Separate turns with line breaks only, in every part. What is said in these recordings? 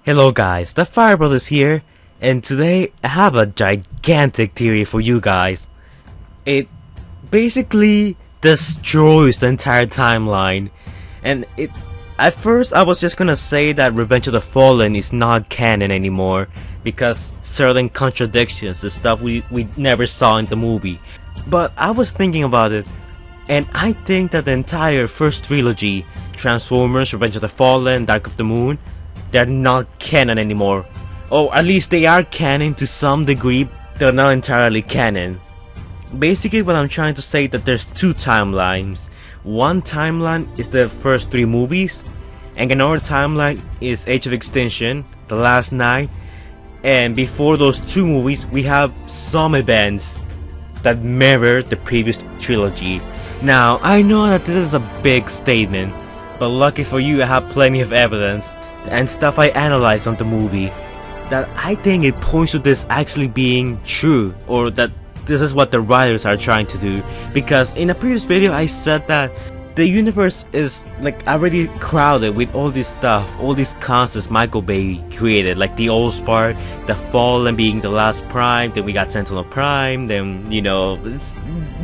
Hello guys, the Fire Brothers here, and today I have a gigantic theory for you guys. It basically destroys the entire timeline, and at first I was just gonna say that Revenge of the Fallen is not canon anymore because certain contradictions, the stuff we never saw in the movie. But I was thinking about it, and I think that the entire first trilogy, Transformers, Revenge of the Fallen, Dark of the Moon, they're not canon anymore. Or at least they are canon to some degree, they're not entirely canon. Basically what I'm trying to say that there's two timelines. One timeline is the first three movies, and another timeline is Age of Extinction, The Last Night, and before those two movies we have some events that mirror the previous trilogy. Now I know that this is a big statement, but lucky for you I have plenty of evidence and stuff I analyzed on the movie that I think it points to this actually being true, or that this is what the writers are trying to do. Because in a previous video I said that the universe is like already crowded with all this stuff, all these concepts Michael Bay created, like the Old Spark, the Fallen being the last Prime, then we got Sentinel Prime, then you know, it's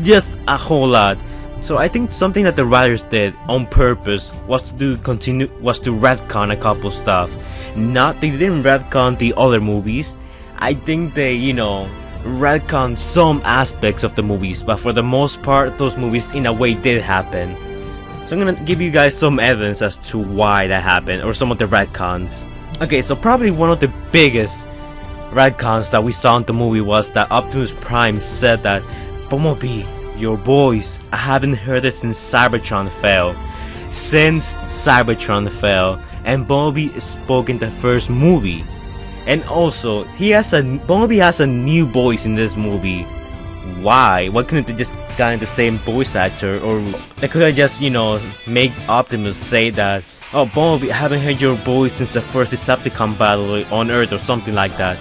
just a whole lot. So I think something that the writers did on purpose was to retcon a couple stuff. They didn't retcon the other movies. I think they, retcon some aspects of the movies, but for the most part, those movies in a way did happen. So I'm gonna give you guys some evidence as to why that happened, or some of the retcons. Okay, so probably one of the biggest retcons that we saw in the movie was that Optimus Prime said that Bumblebee, your voice, I haven't heard it since Cybertron fell. And Bumblebee spoke in the first movie. And also, Bumblebee has a new voice in this movie. Why? Why couldn't they just gotten the same voice actor? Or they could have just, make Optimus say that, oh Bumblebee, I haven't heard your voice since the first Decepticon battle on Earth, or something like that.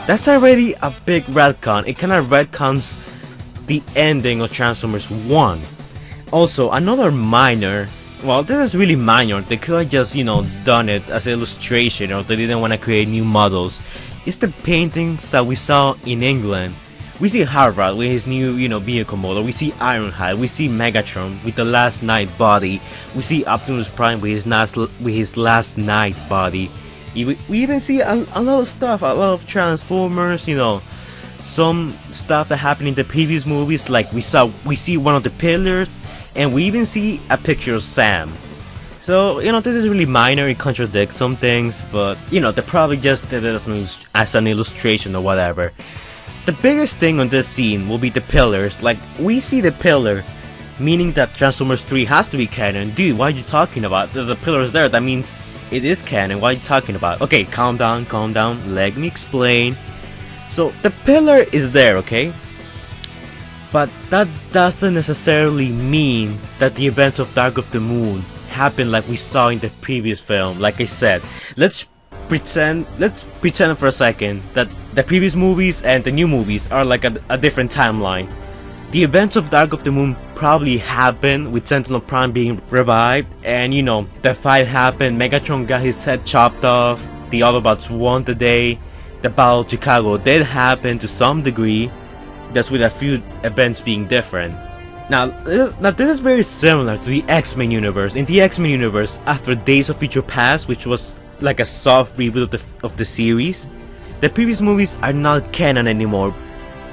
That's already a big retcon. It kinda retcons the ending of Transformers 1. Also, another minor, well, this is really minor, they could have just, done it as an illustration, or they didn't want to create new models. It's the paintings that we saw in England. We see Harvard with his new, vehicle model, we see Ironhide, we see Megatron with the Last Night body, we see Optimus Prime with his Last Night body. We even see a lot of stuff, a lot of Transformers, some stuff that happened in the previous movies, like we see one of the pillars, and we even see a picture of Sam. So this is really minor, it contradicts some things, but they probably just did it as an illustration or whatever. The biggest thing on this scene will be the pillars. Like, we see the pillar, meaning that Transformers 3 has to be canon. Dude, what are you talking about? There's the pillars there, that means it is canon. What are you talking about? Okay, calm down, let me explain. So the pillar is there, okay? But that doesn't necessarily mean that the events of Dark of the Moon happen like we saw in the previous film. Like I said, let's pretend for a second that the previous movies and the new movies are like a different timeline. The events of Dark of the Moon probably happened with Sentinel Prime being revived, and the fight happened, Megatron got his head chopped off, the Autobots won the day. The Battle of Chicago did happen to some degree, just with a few events being different. Now this is very similar to the X-Men universe. In the X-Men universe, after Days of Future Past, which was like a soft reboot of the series, the previous movies are not canon anymore,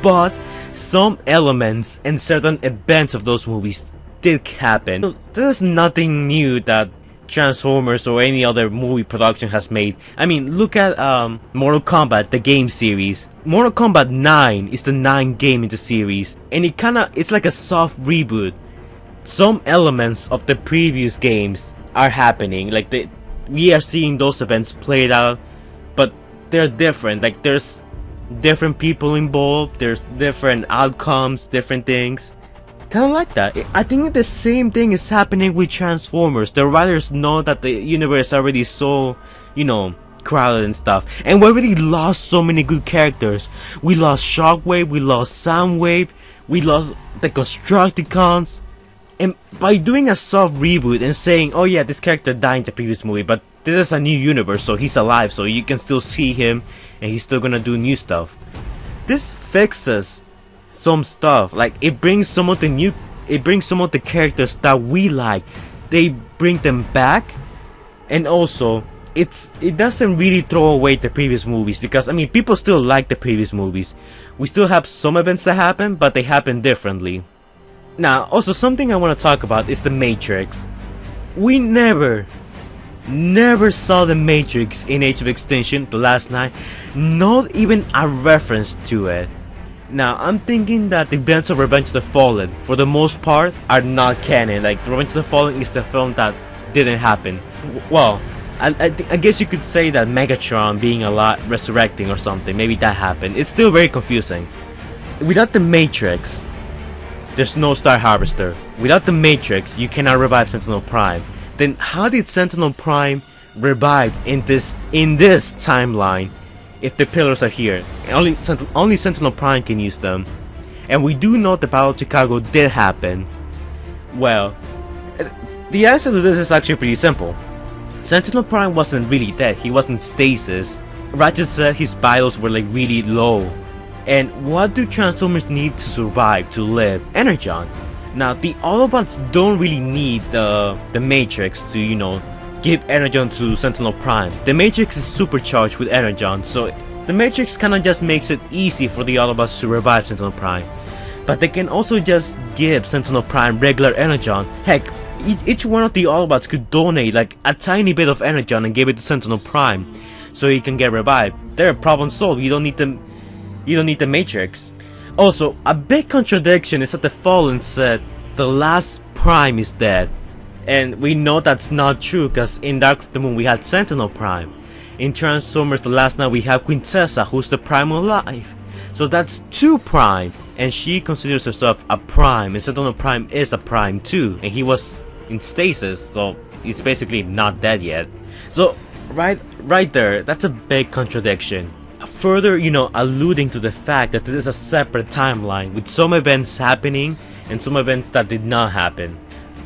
but some elements and certain events of those movies did happen. So this is nothing new that Transformers or any other movie production has made. I mean, look at Mortal Kombat, the game series. Mortal Kombat 9 is the 9th game in the series, and it's like a soft reboot. Some elements of the previous games are happening, like we are seeing those events played out, but they're different. Like, there's different people involved, there's different outcomes, different things. Kind of like that. I think the same thing is happening with Transformers. The writers know that the universe is already so, crowded and stuff, and we already lost so many good characters. We lost Shockwave, we lost Soundwave, we lost the Constructicons, and by doing a soft reboot and saying, oh yeah, this character died in the previous movie, but this is a new universe, so he's alive, so you can still see him, and he's still gonna do new stuff. This fixes some stuff, like it brings some of the characters that we like. They bring them back, and also it doesn't really throw away the previous movies, because I mean, people still like the previous movies. We still have some events that happen, but they happen differently. Now, also something I want to talk about is the Matrix. We never saw the Matrix in Age of Extinction, The Last Night, not even a reference to it. Now, I'm thinking that the events of Revenge of the Fallen, for the most part, are not canon. Like, Revenge of the Fallen is the film that didn't happen. Well, I guess you could say that Megatron being alive, resurrecting or something, maybe that happened. It's still very confusing. Without the Matrix, there's no Star Harvester. Without the Matrix, you cannot revive Sentinel Prime. Then how did Sentinel Prime revive in this timeline if the pillars are here? Only Sentinel Prime can use them. And we do know the Battle of Chicago did happen. Well, the answer to this is actually pretty simple. Sentinel Prime wasn't really dead, he was in stasis. Ratchet said his vitals were like really low. And what do Transformers need to survive, to live? Energon. Now, the Autobots don't really need the Matrix to, you know, give Energon to Sentinel Prime. The Matrix is supercharged with Energon, so the Matrix kinda just makes it easy for the Autobots to revive Sentinel Prime. But they can also just give Sentinel Prime regular Energon. Heck, each one of the Autobots could donate like a tiny bit of Energon and give it to Sentinel Prime, so he can get revived. There, problem solved. You don't need the Matrix. Also, a big contradiction is that the Fallen said the last Prime is dead, and we know that's not true, because in Dark of the Moon we had Sentinel Prime. In Transformers The Last Night we have Quintessa, who's the Prime alive. So that's 2 Prime, and she considers herself a Prime, and Sentinel Prime is a Prime too, and he was in stasis, so he's basically not dead yet. So right there, that's a big contradiction. Further, you know, alluding to the fact that this is a separate timeline with some events happening and some events that did not happen.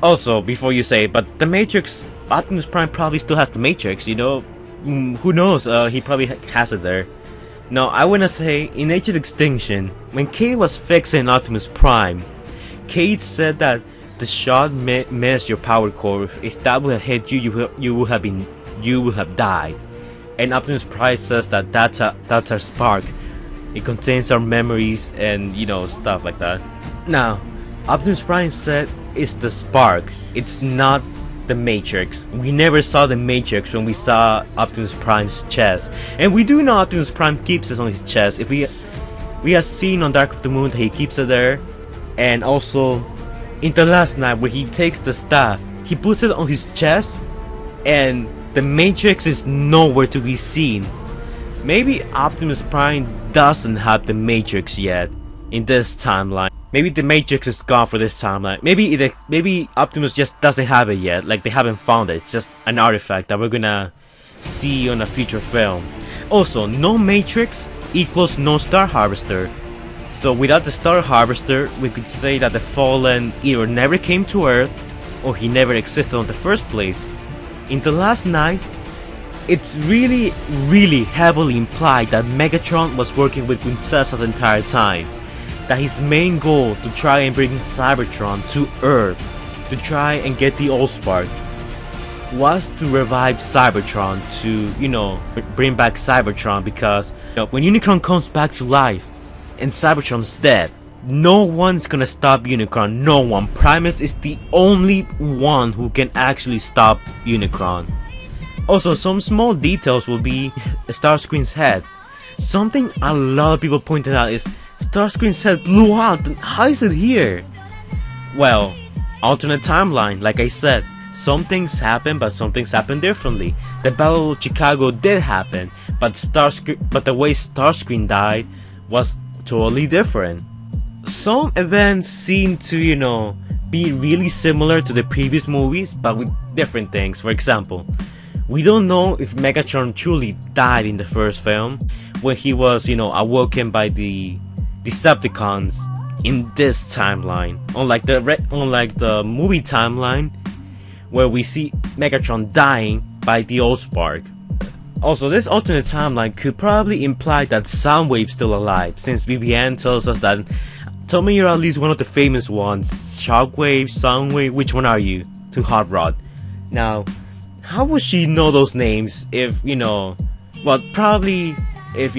Also, before you say, but the Matrix, Optimus Prime probably still has the Matrix, you know, who knows, he probably has it there. No, I wanna say, in Age of Extinction, when Cade was fixing Optimus Prime, Cade said that the shot missed your power core. If that would have hit you, you would have died. And Optimus Prime says that that's our spark. It contains our memories and, you know, stuff like that. Now, Optimus Prime said it's the spark. It's not the Matrix. We never saw the Matrix when we saw Optimus Prime's chest. And we do know Optimus Prime keeps it on his chest. If we have seen on Dark of the Moon that he keeps it there. And also in The Last Night where he takes the staff, he puts it on his chest, and the Matrix is nowhere to be seen. Maybe Optimus Prime doesn't have the Matrix yet in this timeline. Maybe the Matrix is gone for this timeline. Maybe Optimus just doesn't have it yet. Like, they haven't found it. It's just an artifact that we're gonna see on a future film. Also, no Matrix equals no Star Harvester. So without the Star Harvester, we could say that the Fallen either never came to Earth or he never existed in the first place. In The Last Night, it's really heavily implied that Megatron was working with Quintessa the entire time. That his main goal to try and bring Cybertron to Earth, to try and get the Allspark, was to revive Cybertron, to, you know, bring back Cybertron, because, you know, when Unicron comes back to life and Cybertron's dead, no one's gonna stop Unicron. No one. Primus is the only one who can actually stop Unicron. Also, some small details will be Starscream's head. Something a lot of people pointed out is Starscream's head blew out. How is it here? Well, alternate timeline. Like I said, some things happen, but some things happen differently. The Battle of Chicago did happen, but the way Starscream died was totally different. Some events seem to, you know, be really similar to the previous movies, but with different things. For example, we don't know if Megatron truly died in the first film, when he was, you know, awoken by the Decepticons in this timeline. Unlike the movie timeline, where we see Megatron dying by the old spark. Also, this alternate timeline could probably imply that Soundwave's still alive, since BBN tells us that, tell me you're at least one of the famous ones, Shockwave, Soundwave, which one are you? To Hot Rod. Now, how would she know those names if, well, probably if,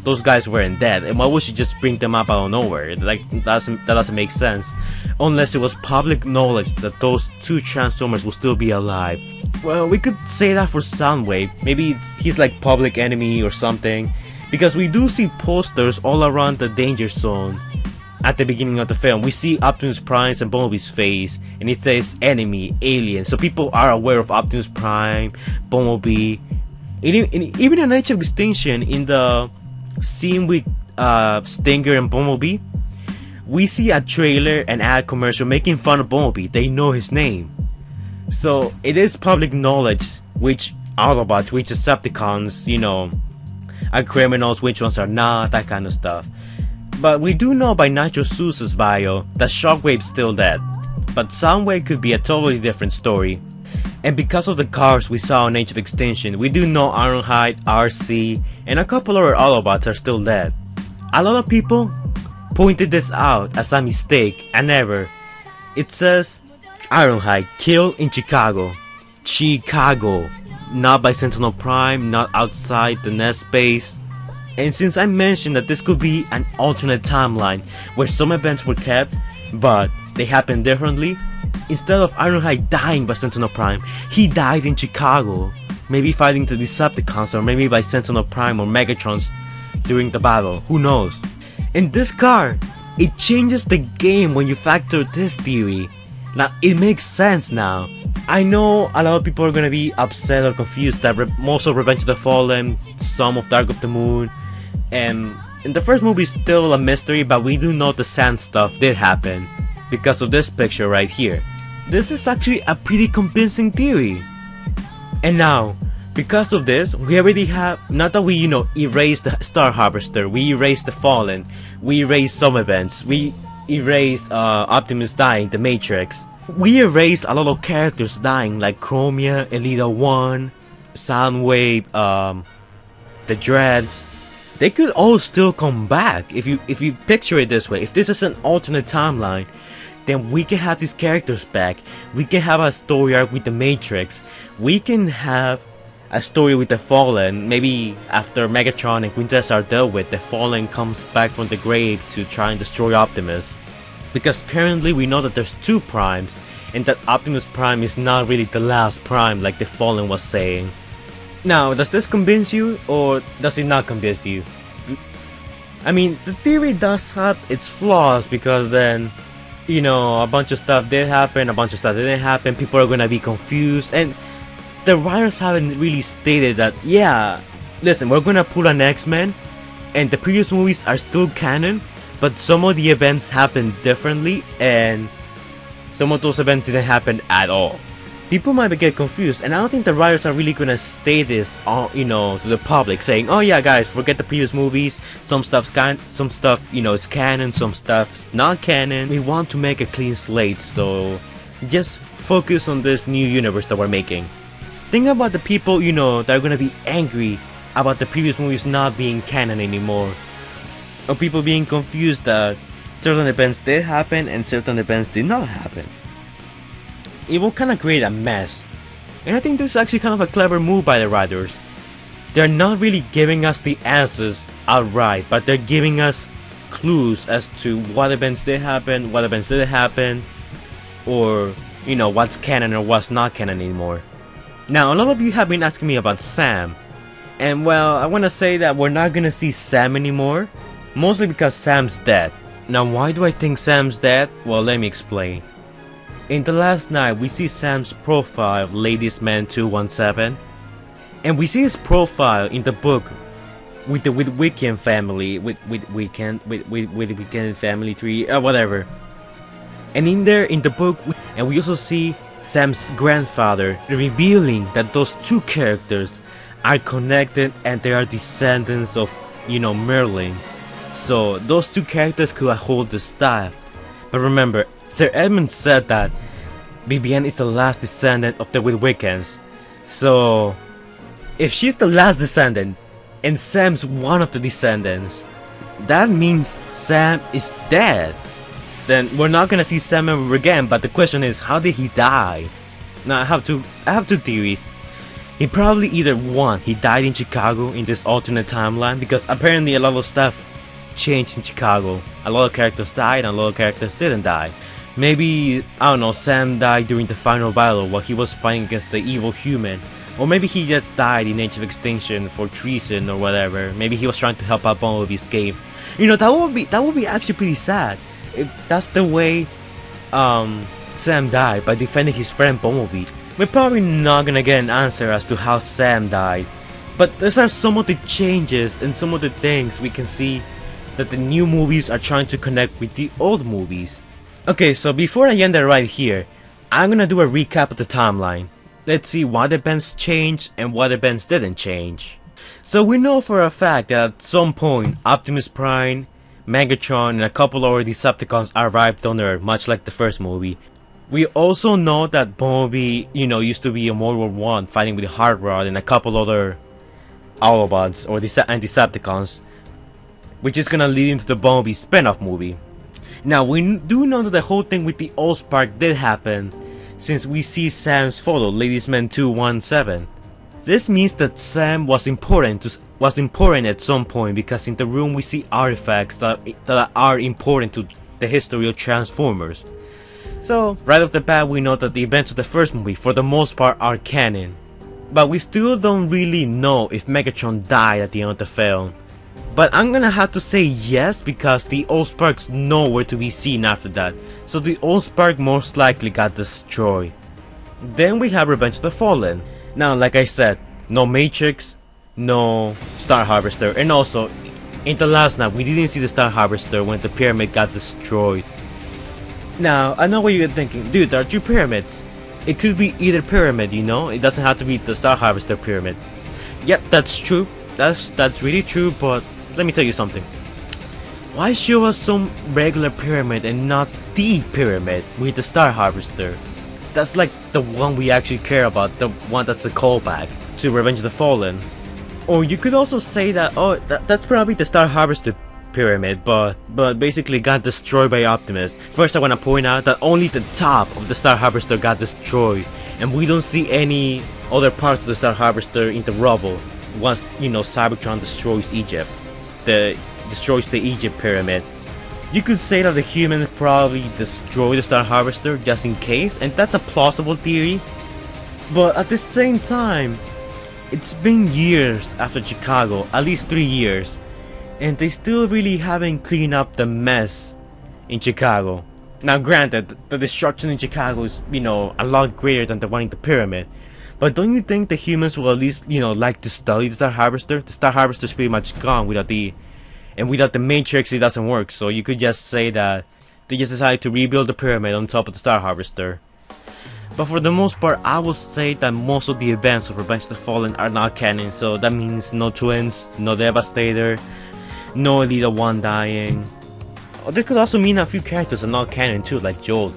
those guys weren't dead, and why would she just bring them up out of nowhere? Like, that doesn't make sense, unless it was public knowledge that those two Transformers will still be alive. Well, we could say that for Soundwave. Maybe he's like public enemy or something, because we do see posters all around the danger zone. At the beginning of the film, we see Optimus Prime's and Bumblebee's face, and it says enemy, alien, so people are aware of Optimus Prime, Bumblebee. Even in Age of Extinction, in the scene with Stinger and Bumblebee, we see a trailer and ad commercial making fun of Bumblebee. They know his name. So it is public knowledge which Autobots, which Decepticons, are criminals, which ones are not, that kind of stuff. But we do know by Nitro Zeus's bio that Shockwave's still dead. But Soundwave could be a totally different story. And because of the cars we saw in Age of Extinction, we do know Ironhide, RC, and a couple other Autobots are still dead. A lot of people pointed this out as a mistake, and never. It says Ironhide killed in Chicago. Chicago. Not by Sentinel Prime, not outside the nest base. And since I mentioned that this could be an alternate timeline where some events were kept, but they happened differently, instead of Ironhide dying by Sentinel Prime, he died in Chicago. Maybe fighting the Decepticons, or maybe by Sentinel Prime or Megatron during the battle, who knows. In this car, it changes the game when you factor this theory. Now, it makes sense now. I know a lot of people are gonna be upset or confused that most of Revenge of the Fallen, some of Dark of the Moon, and in the first movie is still a mystery, but we do know the sand stuff did happen because of this picture right here. This is actually a pretty convincing theory. And now, because of this, we already have, not that we, erased the Star Harvester, we erased the Fallen, we erased some events, we erased Optimus dying, the Matrix. We erased a lot of characters dying, like Chromia, Elita 1, Soundwave, the Dreads. They could all still come back if you picture it this way. If this is an alternate timeline, then we can have these characters back. We can have a story arc with the Matrix. We can have a story with the Fallen. Maybe after Megatron and QUINTESSA are dealt with, the Fallen comes back from the grave to try and destroy Optimus. Because currently we know that there's two Primes, and that Optimus Prime is not really the last Prime like the Fallen was saying. Now, does this convince you, or does it not convince you? I mean, the theory does have its flaws, because then, a bunch of stuff did happen, a bunch of stuff didn't happen, people are gonna be confused, and the writers haven't really stated that, yeah, listen, we're gonna pull an X-Men, and the previous movies are still canon, but some of the events happened differently, and some of those events didn't happen at all. People might get confused, and I don't think the writers are really gonna state this, to the public, saying, "Oh yeah, guys, forget the previous movies. Some stuff, is canon. Some stuff's not canon. We want to make a clean slate, so just focus on this new universe that we're making." Think about the people, that are gonna be angry about the previous movies not being canon anymore. Or people being confused that certain events did happen and certain events did not happen. It will kind of create a mess. And I think this is actually kind of a clever move by the writers. They're not really giving us the answers outright, but they're giving us clues as to what events did happen, what events didn't happen, or, what's canon or what's not canon anymore. Now, a lot of you have been asking me about Sam. And well, I want to say that we're not gonna see Sam anymore. Mostly because Sam's dead. Now, why do I think Sam's dead? Well, let me explain. In The Last Night, we see Sam's profile of Ladies Man 217. And we see his profile in the book with the Witwicky family, with Witwicky family tree, whatever. And in there, in the book, and we also see Sam's grandfather revealing that those two characters are connected and they are descendants of, Merlin. So those two characters could hold the staff. But remember, Sir Edmund said that BBN is the last descendant of the Witwickens. So, if she's the last descendant, and Sam's one of the descendants, that means Sam is dead. Then we're not gonna see Sam ever again, but the question is, how did he die? Now I have two theories. He probably either one, he died in Chicago in this alternate timeline, because apparently a lot of stuff changed in Chicago. A lot of characters died and a lot of characters didn't die. Maybe, I don't know, Sam died during the final battle while he was fighting against the evil human. Or maybe he just died in Age of Extinction for treason or whatever. Maybe he was trying to help out Bumblebee escape. You know, that would be actually pretty sad if that's the way Sam died, by defending his friend Bumblebee. We're probably not gonna get an answer as to how Sam died, but these are some of the changes and some of the things we can see that the new movies are trying to connect with the old movies. Okay, so before I end it right here, I'm gonna do a recap of the timeline. Let's see what events changed and what events didn't change. So we know for a fact that at some point Optimus Prime, Megatron, and a couple other Decepticons arrived on Earth, much like the first movie. We also know that Bumblebee, you know, used to be in World War I fighting with Hot Rod and a couple other Autobots or Decepticons, which is gonna lead into the Bumblebee spin-off movie. Now we do know that the whole thing with the Allspark did happen, since we see Sam's photo, Ladies Man 217. This means that Sam was important at some point, because in the room we see artifacts that are important to the history of Transformers. So, right off the bat, we know that the events of the first movie, for the most part, are canon. But we still don't really know if Megatron died at the end of the film. But I'm gonna have to say yes, because the Allspark's nowhere to be seen after that. So the Allspark most likely got destroyed. Then we have Revenge of the Fallen. Now, like I said, no Matrix, no Star Harvester, and also, in the last night, we didn't see the Star Harvester when the pyramid got destroyed. Now, I know what you're thinking, dude, there are two pyramids. It could be either pyramid, you know, it doesn't have to be the Star Harvester pyramid. Yep, that's true, that's really true, but let me tell you something. Why show us some regular pyramid and not the pyramid with the Star Harvester? That's like the one we actually care about, the one that's a callback to Revenge of the Fallen. Or you could also say that, oh, that's probably the Star Harvester pyramid, but basically got destroyed by Optimus. First, I want to point out that only the top of the Star Harvester got destroyed, and we don't see any other parts of the Star Harvester in the rubble once, you know, Cybertron destroys Egypt. Destroys the Egypt pyramid. You could say that the humans probably destroyed the Star Harvester just in case, and that's a plausible theory. But at the same time, it's been years after Chicago, at least 3 years, and they still really haven't cleaned up the mess in Chicago. Now granted, the destruction in Chicago is, you know, a lot greater than the one in the pyramid. But don't you think the humans will at least, you know, like to study the Star Harvester? The Star Harvester is pretty much gone without the Matrix. It doesn't work. So you could just say that they just decided to rebuild the pyramid on top of the Star Harvester. But for the most part, I will say that most of the events of Revenge of the Fallen are not canon. So that means no twins, no Devastator, no Elita 1 dying. This could also mean a few characters are not canon too, like Jolt.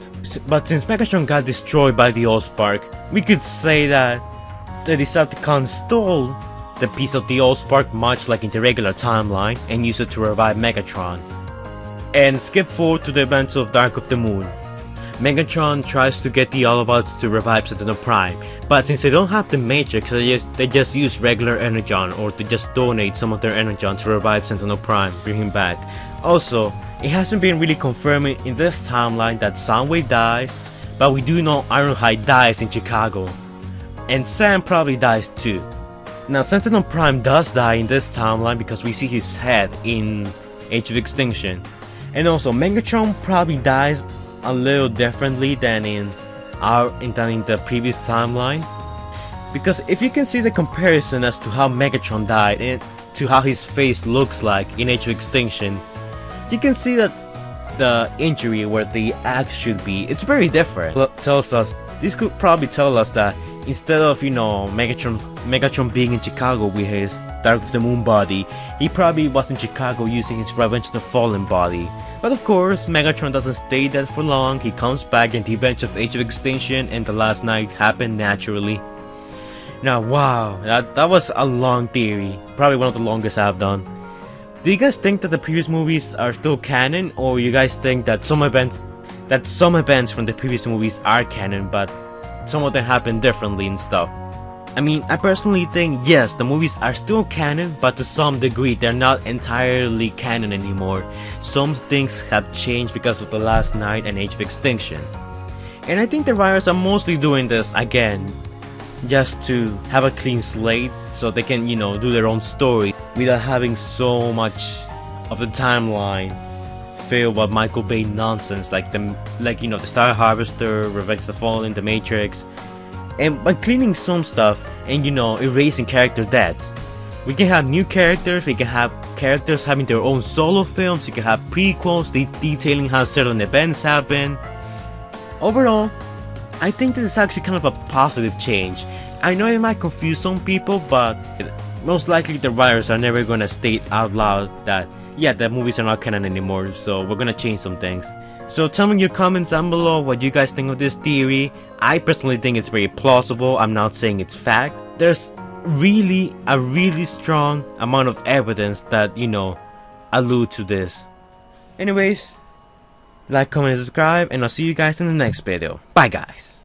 But since Megatron got destroyed by the Allspark, we could say that the Decepticons stole the piece of the Allspark, much like in the regular timeline, and used it to revive Megatron. And skip forward to the events of Dark of the Moon. Megatron tries to get the Autobots to revive Sentinel Prime, but since they don't have the Matrix, they just use regular Energon, or to just donate some of their Energon to revive Sentinel Prime, bring him back. Also, it hasn't been really confirmed in this timeline that Soundwave dies, but we do know Ironhide dies in Chicago. And Sam probably dies too. Now Sentinel Prime does die in this timeline because we see his head in Age of Extinction. And also Megatron probably dies a little differently than in the previous timeline. Because if you can see the comparison as to how Megatron died and to how his face looks like in Age of Extinction, you can see that the injury where the axe should be, it's very different. This could probably tell us that instead of, you know, Megatron being in Chicago with his Dark of the Moon body, he probably was in Chicago using his Revenge of the Fallen body. But of course, Megatron doesn't stay dead for long. He comes back, and the events of Age of Extinction and the Last Night happen naturally. Now, wow, that was a long theory. Probably one of the longest I've done. Do you guys think that the previous movies are still canon, or you guys think that some events from the previous movies are canon, but some of them happen differently and stuff? I mean, I personally think yes, the movies are still canon, but to some degree they're not entirely canon anymore. Some things have changed because of The Last Night and Age of Extinction. And I think the writers are mostly doing this again just to have a clean slate so they can, you know, do their own story without having so much of the timeline filled with Michael Bay nonsense like the Star Harvester, Revenge of the Fallen, The Matrix. And by cleaning some stuff and, you know, erasing character deaths, we can have new characters, we can have characters having their own solo films, you can have prequels detailing how certain events happen. Overall, I think this is actually kind of a positive change. I know it might confuse some people, but most likely the writers are never gonna state out loud that, yeah, the movies are not canon anymore, so we're gonna change some things. So tell me in your comments down below what you guys think of this theory. I personally think it's very plausible. I'm not saying it's fact. There's really a really strong amount of evidence that, you know, allude to this. Anyways, like, comment, and subscribe, and I'll see you guys in the next video. Bye guys!